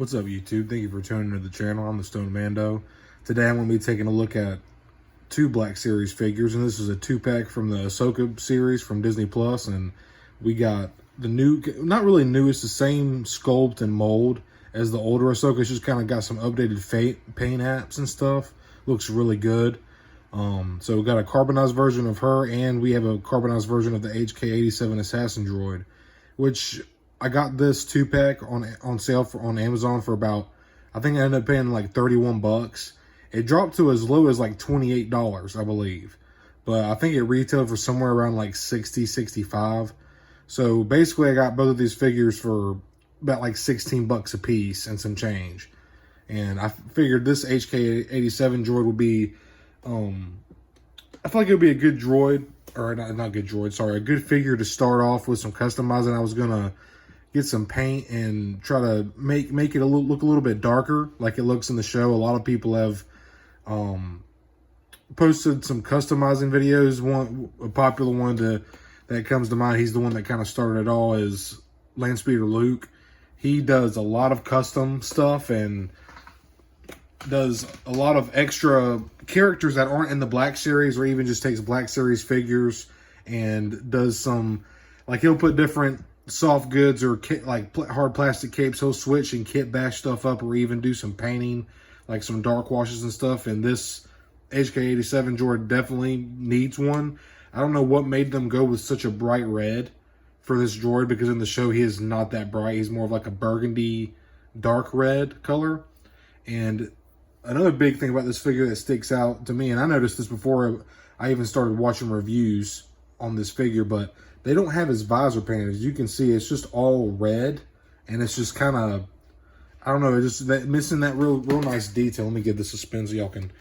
What's up, YouTube? Thank you for tuning to the channel. I'm the Stone Mando. Today I'm going to be taking a look at two Black Series figures, and this is a two-pack from the Ahsoka series from Disney Plus. And we got the new, not really new, it's the same sculpt and mold as the older Ahsoka. It's just kind of got some updated paint apps and stuff. Looks really good. So we got a carbonized version of her, and we have a carbonized version of the HK-87 Assassin Droid, which I got this two-pack on sale on Amazon for about, I think I ended up paying like 31 bucks. It dropped to as low as like $28, I believe. But I think it retailed for somewhere around like 60, 65. So basically I got both of these figures for about like 16 bucks a piece and some change. And I figured this HK-87 droid would be, I feel like it would be a good droid, or not good droid, sorry, a good figure to start off with some customizing. I was going to get some paint and try to make it look a little bit darker like it looks in the show. A lot of people have posted some customizing videos. A popular one that comes to mind, he's the one that kind of started it all, is Landspeeder Luke. He does a lot of custom stuff and does a lot of extra characters that aren't in the Black Series, or even just takes Black Series figures and does some, like, he'll put different soft goods or like hard plastic capes. He'll switch and kit bash stuff up, or even do some painting, like some dark washes and stuff. And this HK-87 droid definitely needs one. I don't know what made them go with such a bright red for this droid, because in the show he is not that bright. He's more of like a burgundy dark red color. And another big thing about this figure that sticks out to me, and I noticed this before I even started watching reviews on this figure, but they don't have his visor painted. As you can see, it's just all red, and it's just kind of, I don't know, it's just missing that real nice detail. Let me give this a spin so y'all can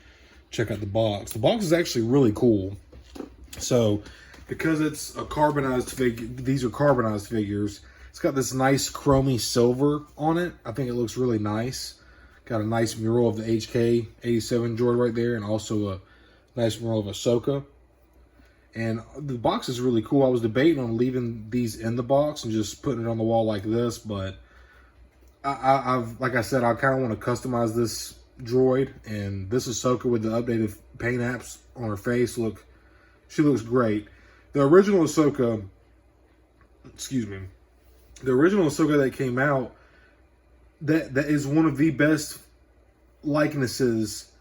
check out the box. The box is actually really cool. So, because it's a carbonized figure, these are carbonized figures, it's got this nice chromy silver on it. I think it looks really nice. Got a nice mural of the HK-87 droid right there, and also a nice mural of Ahsoka. And the box is really cool. I was debating on leaving these in the box and just putting it on the wall like this, but like I said, I kind of want to customize this droid. And this Ahsoka with the updated paint apps on her face, she looks great. The original Ahsoka, the original Ahsoka that came out, that is one of the best likenesses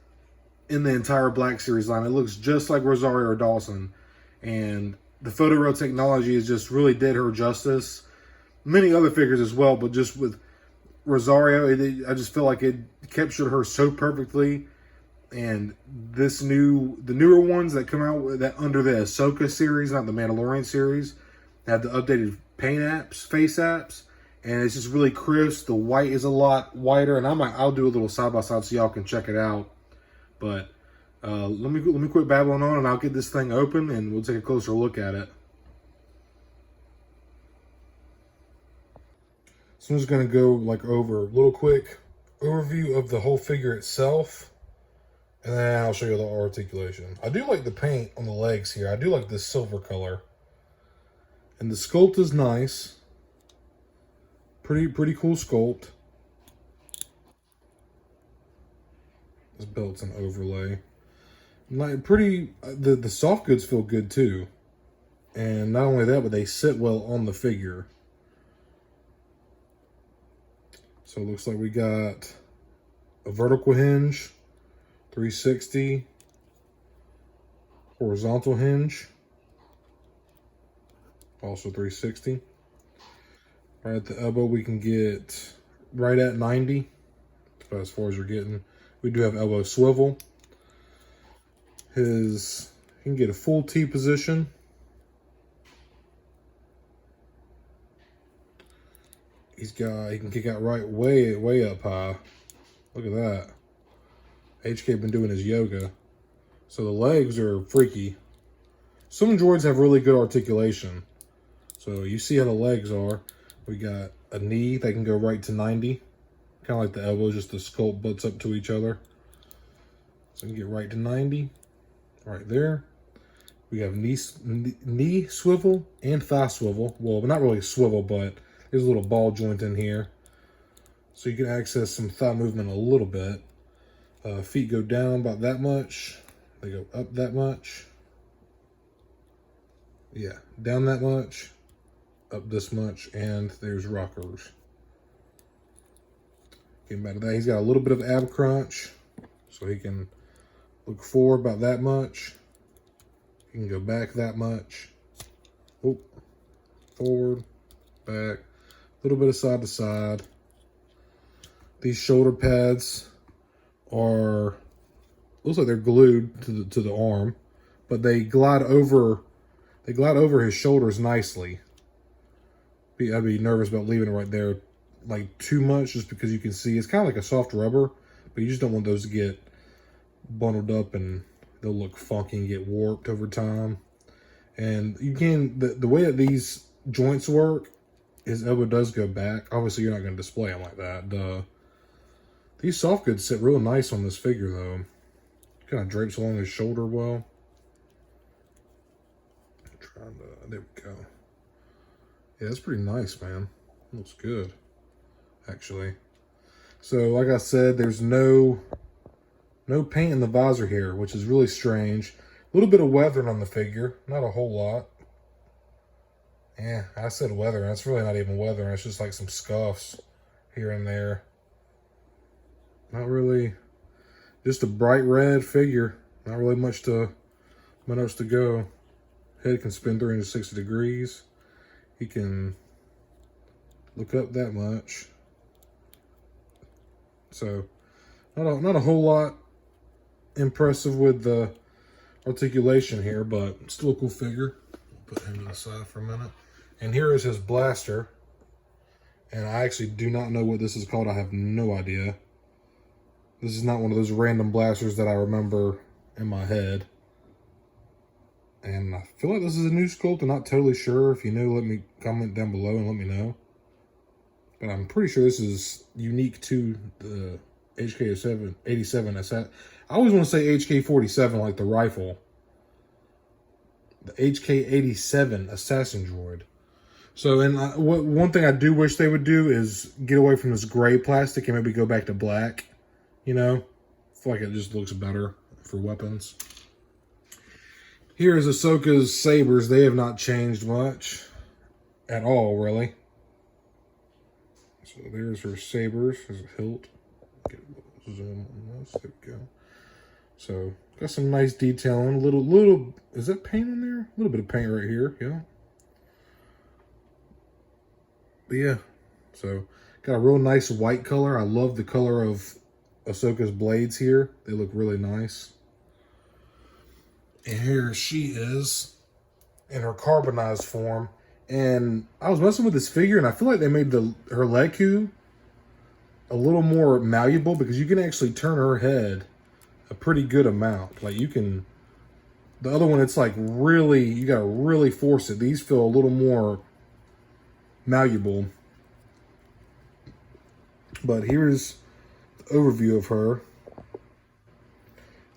in the entire Black Series line. It looks just like Rosario Dawson. And the photoreal technology has just really did her justice. Many other figures as well, but just with Rosario, I just feel like it captured her so perfectly. And the newer ones that come out that under the Ahsoka series, not the Mandalorian series, have the updated paint apps, face apps, and it's just really crisp. The white is a lot whiter, and I'll do a little side by side so y'all can check it out. But let me quit babbling on, and I'll get this thing open and we'll take a closer look at it. So I'm just gonna go over a little quick overview of the whole figure itself, and then I'll show you the articulation. I do like the paint on the legs here. I do like this silver color, and the sculpt is nice. Pretty cool sculpt. This belt's an overlay. Like the soft goods feel good too. And not only that, but they sit well on the figure. So it looks like we got a vertical hinge, 360, horizontal hinge, also 360. Right at the elbow, we can get right at 90, about as far as you're getting. We do have elbow swivel. You can get a full T position. He can kick out right way up high. Look at that. HK been doing his yoga. So the legs are freaky. Some droids have really good articulation. So you see how the legs are. We got a knee that can go right to 90. Kind of like the elbow, just the sculpt butts up to each other. So you can get right to 90. Right there. We have knee swivel and thigh swivel. Well, not really swivel, but there's a little ball joint in here. so you can access some thigh movement a little bit. Feet go down about that much. They go up that much. Yeah, down that much, up this much, and there's rockers. Getting back to that, he's got a little bit of ab crunch, so he can look forward about that much. He can go back that much. Oh, forward, back, a little bit of side to side. These shoulder pads are, looks like they're glued to the arm, but they glide over his shoulders nicely. I'd be nervous about leaving it right there like too much, just because you can see it's kind of like a soft rubber, but you just don't want those to get bundled up and they'll look funky and get warped over time. And you can, the way that these joints work, his elbow does go back. Obviously, you're not going to display them like that. These soft goods sit real nice on this figure, though. Kind of drapes along his shoulder well. There we go. Yeah, that's pretty nice, man. Looks good, actually. So, like I said, there's no paint in the visor here, which is really strange. A little bit of weathering on the figure, not a whole lot. Yeah, I said weathering. It's really not even weathering. It's just like some scuffs here and there. Not really. Just a bright red figure. Not really much to go. Head can spin 360 degrees. He can look up that much. So, not a whole lot impressive with the articulation here, but still a cool figure. Put him to the side for a minute. And here is his blaster. And I actually do not know what this is called. I have no idea. This is not one of those random blasters that I remember in my head. And I feel like this is a new sculpt. I'm not totally sure. If you know, let me comment down below and let me know. But I'm pretty sure this is unique to the HK-87. I always want to say HK-47 like the rifle. The HK-87 assassin droid. So, and one thing I do wish they would do is get away from this gray plastic and maybe go back to black. You know, I feel like it just looks better for weapons. Here is Ahsoka's sabers. They have not changed much at all, really. So there's her sabers. There's a hilt. Get a zoom on this. There we go. So got some nice detailing. Little. Is that paint on there? A little bit of paint right here. Yeah. But yeah. So got a real nice white color. I love the color of Ahsoka's blades here. They look really nice. And here she is in her carbonized form. And I was messing with this figure, and I feel like they made her Leku a little more malleable, because you can actually turn her head a pretty good amount. Like, you can, the other one, it's like really, you gotta really force it. These feel a little more malleable. But here's the overview of her.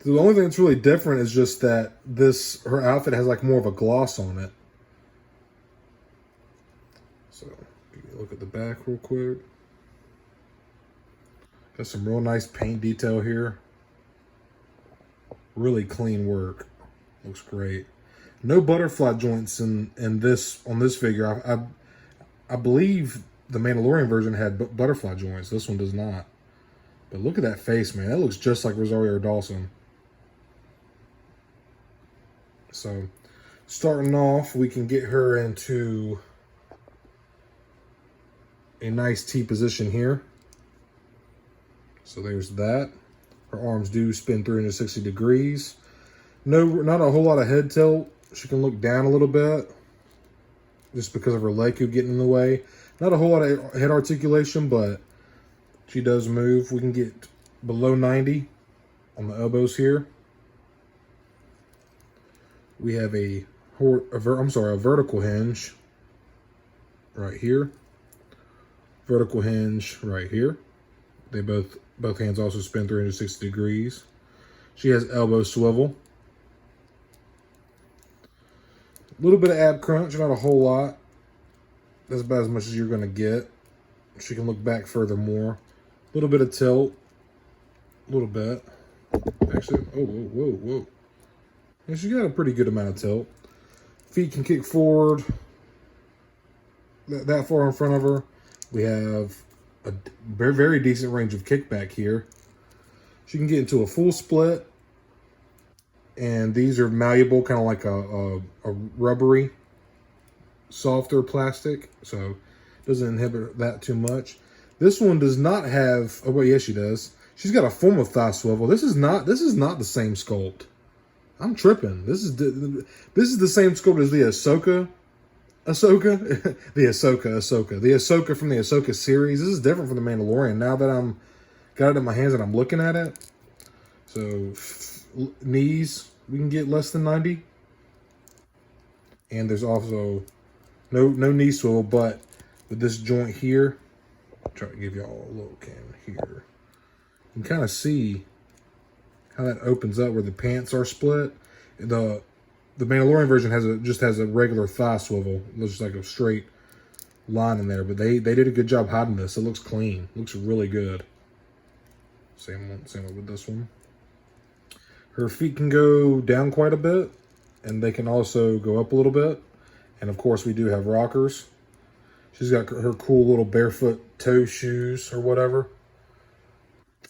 The only thing that's really different is just that her outfit has like more of a gloss on it. So, look at the back real quick. Got some real nice paint detail here. Really clean work. Looks great. No butterfly joints on this figure. I believe the Mandalorian version had butterfly joints. This one does not. But look at that face, man. That looks just like Rosario Dawson. So, starting off, we can get her into a nice T position here. So there's that. Her arms do spin 360 degrees. No, not a whole lot of head tilt. She can look down a little bit, just because of her Leku getting in the way. Not a whole lot of head articulation, but she does move. We can get below 90 on the elbows here. We have a vertical hinge right here. Vertical hinge right here. They both hands also spin 360 degrees. She has elbow swivel. A little bit of ab crunch, not a whole lot. That's about as much as you're going to get. She can look back furthermore. little bit of tilt, a little bit. Actually, oh, whoa, whoa, whoa. Yeah, she's got a pretty good amount of tilt. Feet can kick forward that far in front of her. We have a very, very decent range of kickback here. She can get into a full split. And these are malleable, kind of like a rubbery, softer plastic. So it doesn't inhibit that too much. This one does not have, oh, well, yes, she does. She's got a form of thigh swivel. This is not the same sculpt. I'm tripping. This is the same sculpt as the Ahsoka. The Ahsoka from the Ahsoka series. This is different from the Mandalorian. Now that I'm got it in my hands and I'm looking at it. So knees, we can get less than 90. And there's also no knee swivel, but with this joint here, I'll try to give y'all a little cam here. You can kind of see how that opens up where the pants are split. The Mandalorian version just has a regular thigh swivel. It looks like a straight line in there, but they did a good job hiding this. It looks clean. It looks really good. Same one with this one. Her feet can go down quite a bit, and they can also go up a little bit. And of course, we do have rockers. She's got her cool little barefoot toe shoes or whatever.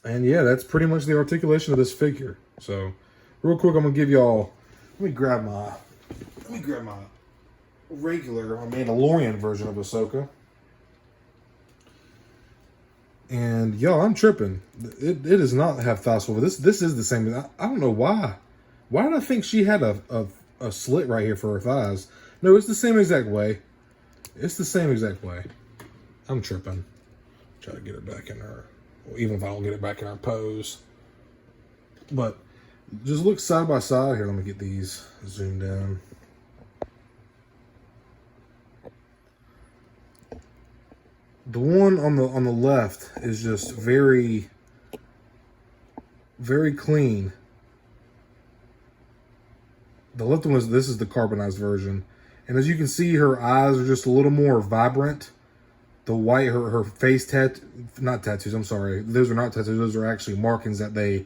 And yeah, that's pretty much the articulation of this figure. So, real quick, I'm gonna give y'all. Let me grab my regular Mandalorian version of Ahsoka. And y'all, I'm tripping. It does not have thigh swivel. This is the same. I don't know why. Why did I think she had a slit right here for her thighs? No, it's the same exact way. It's the same exact way. I'm tripping. Try to get it back in her. Well, even if I don't get it back in her pose. But just look side by side here. Let me get these zoomed in. The one on the left is just very, very clean. The left one this is the carbonized version. And as you can see, her eyes are just a little more vibrant. The white, her face not tattoos, I'm sorry. Those are not tattoos. Those are actually markings that they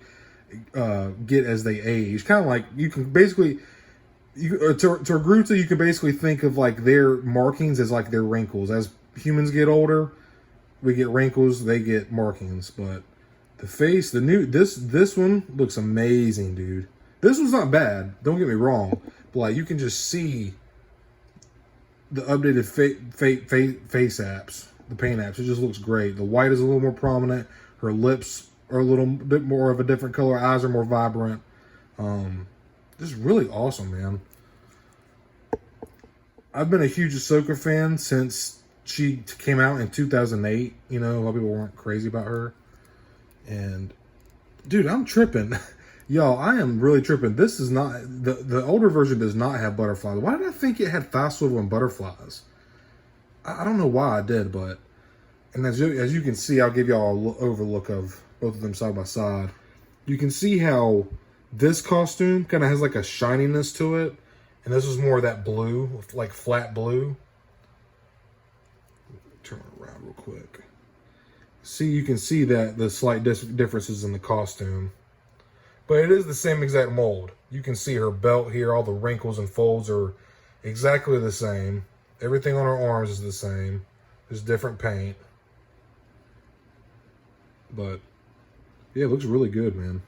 get as they age. Kind of like, you can basically, to a group you can basically think of like their markings as like their wrinkles. As humans get older, we get wrinkles, they get markings. But the face, this one looks amazing, dude. This one's not bad, don't get me wrong. But like, you can just see the updated face apps, the paint apps. It just looks great. The white is a little more prominent. Her lips are a little bit more of a different color. Eyes are more vibrant. Just really awesome, man. I've been a huge Ahsoka fan since she came out in 2008. You know, a lot of people weren't crazy about her. And, dude, I'm tripping. Y'all, I am really tripping. This is not, the older version does not have butterflies. Why did I think it had thigh swivel and butterflies? I don't know why I did, but, and as you can see, I'll give y'all an overlook of both of them side by side. You can see how this costume kind of has like a shininess to it. And this was more of that blue, like flat blue. Turn it around real quick. See, you can see that the slight differences in the costume. But it is the same exact mold. You can see her belt here. All the wrinkles and folds are exactly the same. Everything on her arms is the same. Just different paint. But, yeah, it looks really good, man.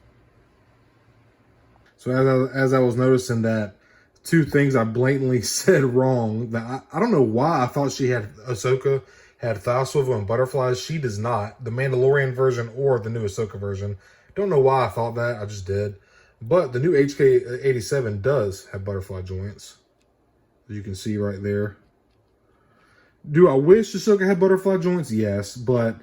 So as I was noticing that two things I blatantly said wrong. That I don't know why I thought Ahsoka had thigh swivel and butterflies. She does not. The Mandalorian version or the new Ahsoka version. Don't know why I thought that. I just did. But the new HK-87 does have butterfly joints. As you can see right there. Do I wish Ahsoka had butterfly joints? Yes. But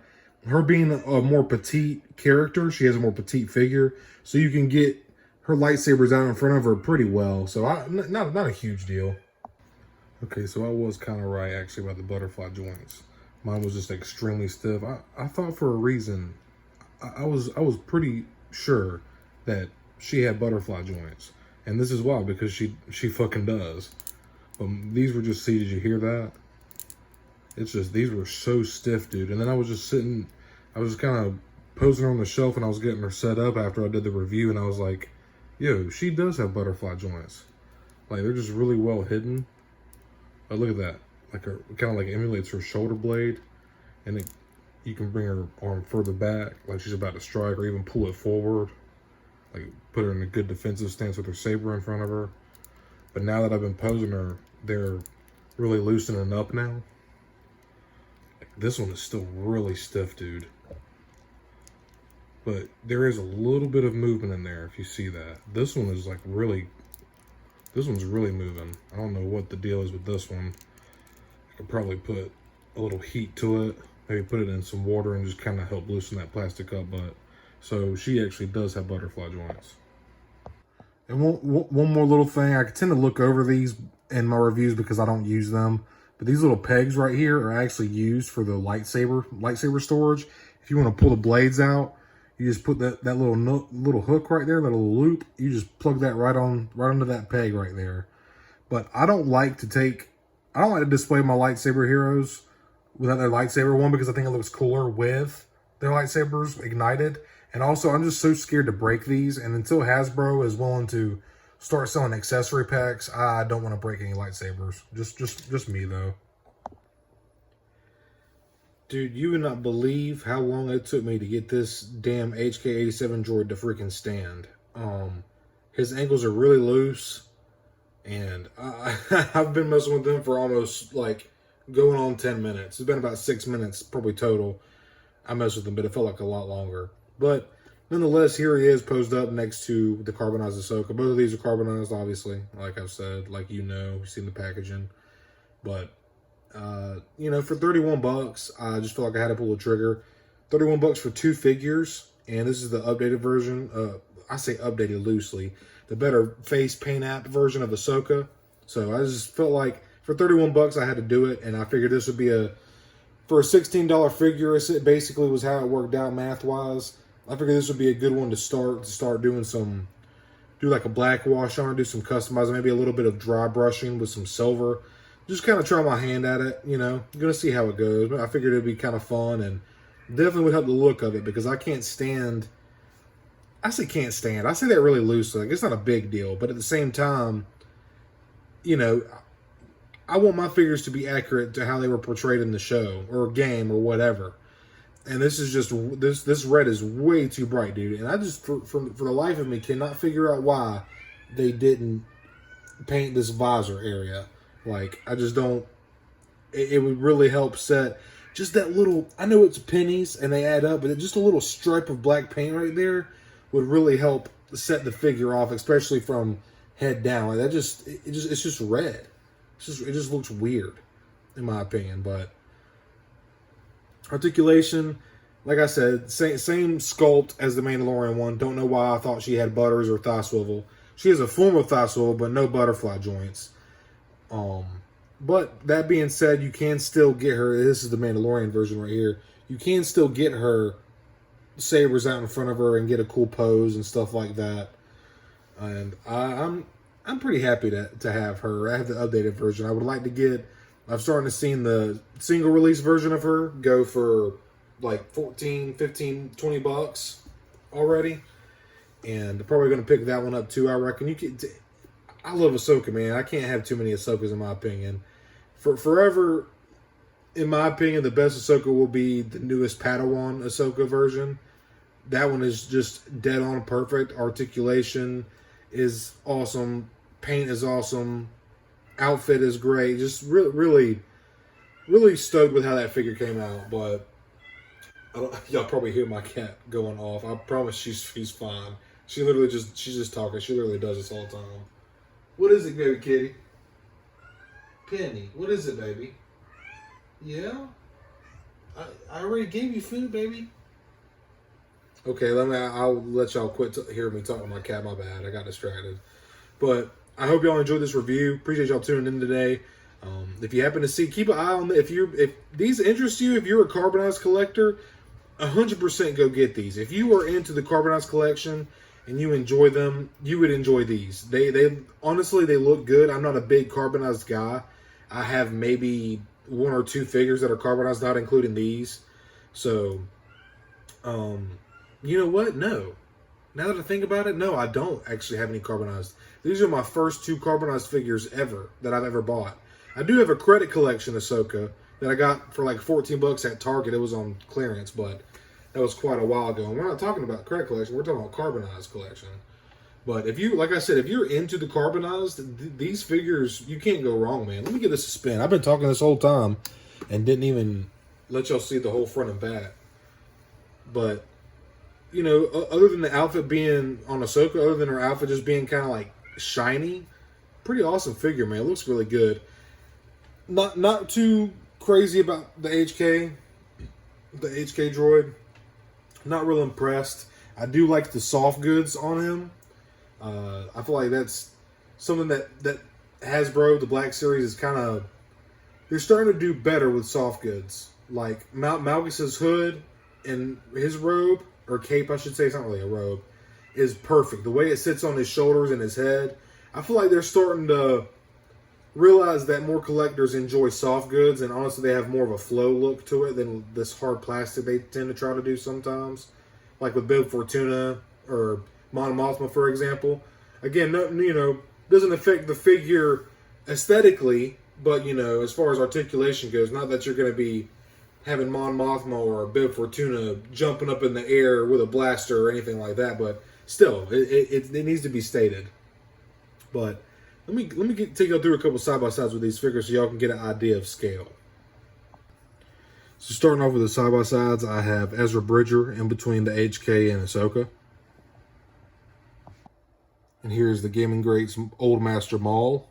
her being a more petite character, she has a more petite figure. So you can get her lightsabers out in front of her pretty well. So not a huge deal. Okay, so I was kind of right actually about the butterfly joints. Mine was just extremely stiff. I thought for a reason, I was pretty sure that she had butterfly joints. And this is why, because she fucking does. These were just, see, did you hear that? It's just, these were so stiff, dude. And then I was just sitting, I was kind of posing her on the shelf and I was getting her set up after I did the review, and I was like, yo, she does have butterfly joints. Like, they're just really well hidden. Oh, look at that. Like, her kind of like emulates her shoulder blade, and you can bring her arm further back, like she's about to strike, or even pull it forward. Like, put her in a good defensive stance with her saber in front of her. But now that I've been posing her, they're really loosening up now. Like, this one is still really stiff, dude. But there is a little bit of movement in there, if you see that. This one is like really, this one's really moving. I don't know what the deal is with this one. I could probably put a little heat to it. Maybe put it in some water and just kind of help loosen that plastic up. But so she actually does have butterfly joints. And one more little thing, I tend to look over these in my reviews because I don't use them. But these little pegs right here are actually used for the lightsaber storage. If you want to pull the blades out, you just put that little hook right there, that little loop. You just plug that right onto that peg right there. But I don't like to display my lightsaber heroes without their lightsaber one, because I think it looks cooler with their lightsabers ignited. And also, I'm just so scared to break these. And until Hasbro is willing to start selling accessory packs, I don't want to break any lightsabers. Just me though. Dude, you would not believe how long it took me to get this damn HK-87 droid to freaking stand. His ankles are really loose, and I've been messing with them for almost, like, going on 10 minutes. It's been about 6 minutes, probably total. I messed with them, but it felt like a lot longer. But, nonetheless, here he is posed up next to the Carbonized Ahsoka. Both of these are carbonized, obviously, like I've said, like you know, you've seen the packaging. But you know, for 31 bucks, I just feel like I had to pull the trigger. 31 bucks for 2 figures, and this is the updated version. I say updated loosely. The better face paint app version of Ahsoka. So I just felt like for 31 bucks, I had to do it, and I figured this would be for a $16 figure, it basically was how it worked out math-wise. I figured this would be a good one to start doing do like a black wash on it, do some customizing, maybe a little bit of dry brushing with some silver. Just kind of try my hand at it, you know. I'm going to see how it goes. But I figured it would be kind of fun and definitely would help the look of it, because I can't stand... I say can't stand. I say that really loosely. Like, it's not a big deal. But at the same time, you know, I want my figures to be accurate to how they were portrayed in the show or game or whatever. And this is just... This red is way too bright, dude. And I just, for the life of me, cannot figure out why they didn't paint this visor area. Like, I just don't... It would really help set just that little... I know it's pennies and they add up, but just a little stripe of black paint right there would really help set the figure off, especially from head down. Like, it's just red. It just looks weird, in my opinion. But articulation, like I said, same sculpt as the Mandalorian one. Don't know why I thought she had butters or thigh swivel. She has a form of thigh swivel, but no butterfly joints. But that being said, you can still get her. This is the Mandalorian version right here. You can still get her sabers out in front of her and get a cool pose and stuff like that. And I'm pretty happy to have her. I have the updated version. I would like to get... I'm starting to see the single release version of her go for like 14, 15, 20 bucks already. And probably going to pick that one up too, I reckon. I love Ahsoka, man. I can't have too many Ahsokas, in my opinion. Forever, in my opinion, the best Ahsoka will be the newest Padawan Ahsoka version. That one is just dead on perfect. Articulation is awesome. Paint is awesome. Outfit is great. Just really stoked with how that figure came out. But y'all probably hear my cat going off. I promise she's fine. She's just talking. She literally does this all the time. What is it, baby kitty? Penny, what is it, baby? Yeah? I already gave you food, baby. Okay, I'll let y'all quit hearing me talking to my cat. My bad, I got distracted. But I hope y'all enjoyed this review. Appreciate y'all tuning in today. If you happen to see, keep an eye on if these interest you. If you're a Carbonized collector, 100% go get these. If you are into the Carbonized collection and you enjoy them, you would enjoy these. They honestly, they look good. I'm not a big Carbonized guy. I have maybe 1 or 2 figures that are Carbonized, not including these. So, You know what? No. Now that I think about it, no, I don't actually have any carbonized. These are my first 2 carbonized figures ever that I've ever bought. I do have a credit collection Ahsoka that I got for like 14 bucks at Target. It was on clearance, but that was quite a while ago. And we're not talking about credit collection. We're talking about carbonized collection. But if you, like I said, if you're into the carbonized, these figures, you can't go wrong, man. Let me give this a spin. I've been talking this whole time and didn't even let y'all see the whole front and back. But, you know, other than the outfit being on Ahsoka, other than her outfit just being kind of like shiny, pretty awesome figure, man. It looks really good. Not too crazy about the HK droid. Not real impressed. I do like the soft goods on him. I feel like that's something that Hasbro, the Black Series, is kind of, they're starting to do better with soft goods. Like Malgus's hood and his robe, or cape I should say, it's not really a robe, is perfect. The way it sits on his shoulders and his head, I feel like they're starting to realize that more collectors enjoy soft goods, and honestly they have more of a flow look to it than this hard plastic they tend to try to do sometimes. Like with Bib Fortuna or Mon Mothma, for example. Again, no, you know, doesn't affect the figure aesthetically, but, you know, as far as articulation goes, not that you're going to be having Mon Mothma or Bib Fortuna jumping up in the air with a blaster or anything like that, but still, it needs to be stated. But let me take you through a couple side-by-sides with these figures so y'all can get an idea of scale. So starting off with the side-by-sides, I have Ezra Bridger in between the HK and Ahsoka. And here's the Gaming Greats Old Master Maul.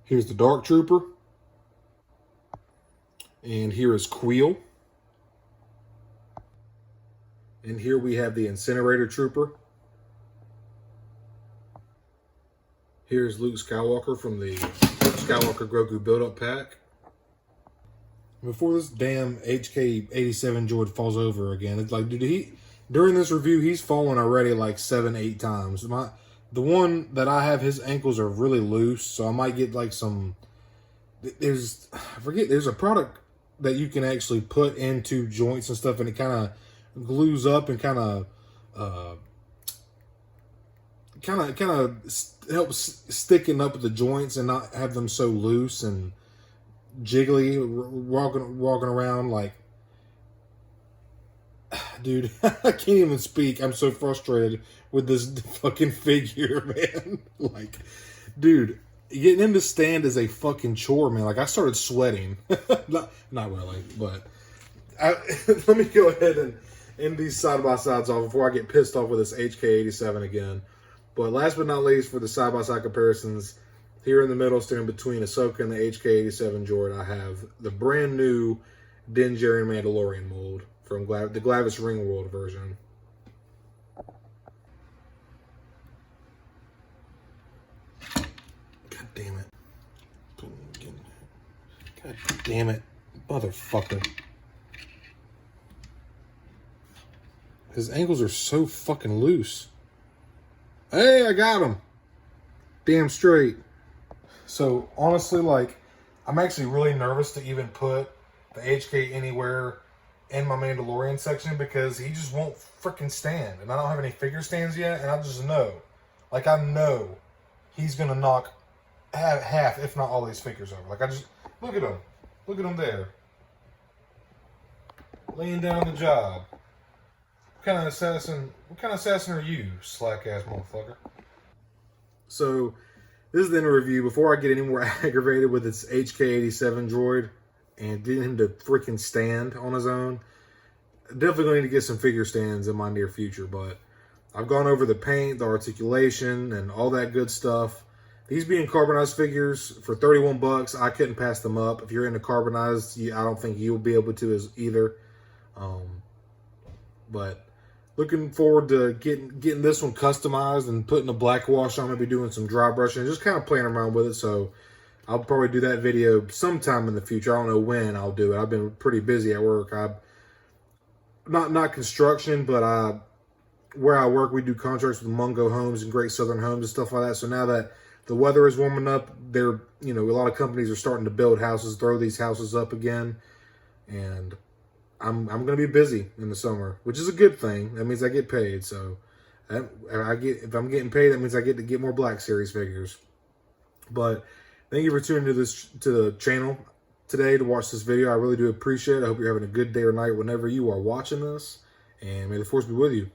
Here's the Dark Trooper. And here is Queel. And here we have the Incinerator Trooper. Here's Luke Skywalker from the Skywalker Grogu Build-Up Pack. Before this damn HK-87 droid falls over again, it's like, dude, during this review, he's fallen already like 7-8 times. The one that I have, his ankles are really loose, so I might get like some, there's a product that you can actually put into joints and stuff, and it kind of glues up and kind of helps sticken up the joints and not have them so loose and jiggly, walking around like, dude, I can't even speak. I'm so frustrated with this fucking figure, man. Like, dude, getting him to stand is a fucking chore, man. Like, I started sweating. not really, but let me go ahead and end these side-by-sides off before I get pissed off with this HK-87 again. But last but not least, for the side-by-side comparisons, here in the middle, standing between Ahsoka and the HK-87 droid, I have the brand new Din Djarin Mandalorian mold from the Glavis Ringworld version. God damn it. God damn it. Motherfucker. His ankles are so fucking loose. Hey, I got him. Damn straight. So, honestly, like, I'm actually really nervous to even put the HK anywhere in my Mandalorian section because he just won't freaking stand. And I don't have any figure stands yet, and I just know. Like, I know he's going to knock half, if not all these figures over. Like, I just, look at him. Look at him there. Laying down the job. What kind of assassin are you, slack-ass motherfucker? So, this is the end of the review. Before I get any more aggravated with this HK-87 droid and getting him to freaking stand on his own, definitely going to need to get some figure stands in my near future, but I've gone over the paint, the articulation, and all that good stuff. These being carbonized figures for 31 bucks, I couldn't pass them up. If you're into carbonized, I don't think you'll be able to as either. But looking forward to getting this one customized and putting a black wash on, maybe doing some dry brushing, and just kind of playing around with it. So I'll probably do that video sometime in the future. I don't know when I'll do it. I've been pretty busy at work. Not construction, but where I work, we do contracts with Mungo Homes and Great Southern Homes and stuff like that. So now that the weather is warming up, a lot of companies are starting to build houses, throw these houses up again, and I'm going to be busy in the summer, which is a good thing. That means I get paid. So if I'm getting paid, that means I get to get more Black Series figures. But thank you for tuning to the channel today to watch this video. I really do appreciate it. I hope you're having a good day or night whenever you are watching this. And may the Force be with you.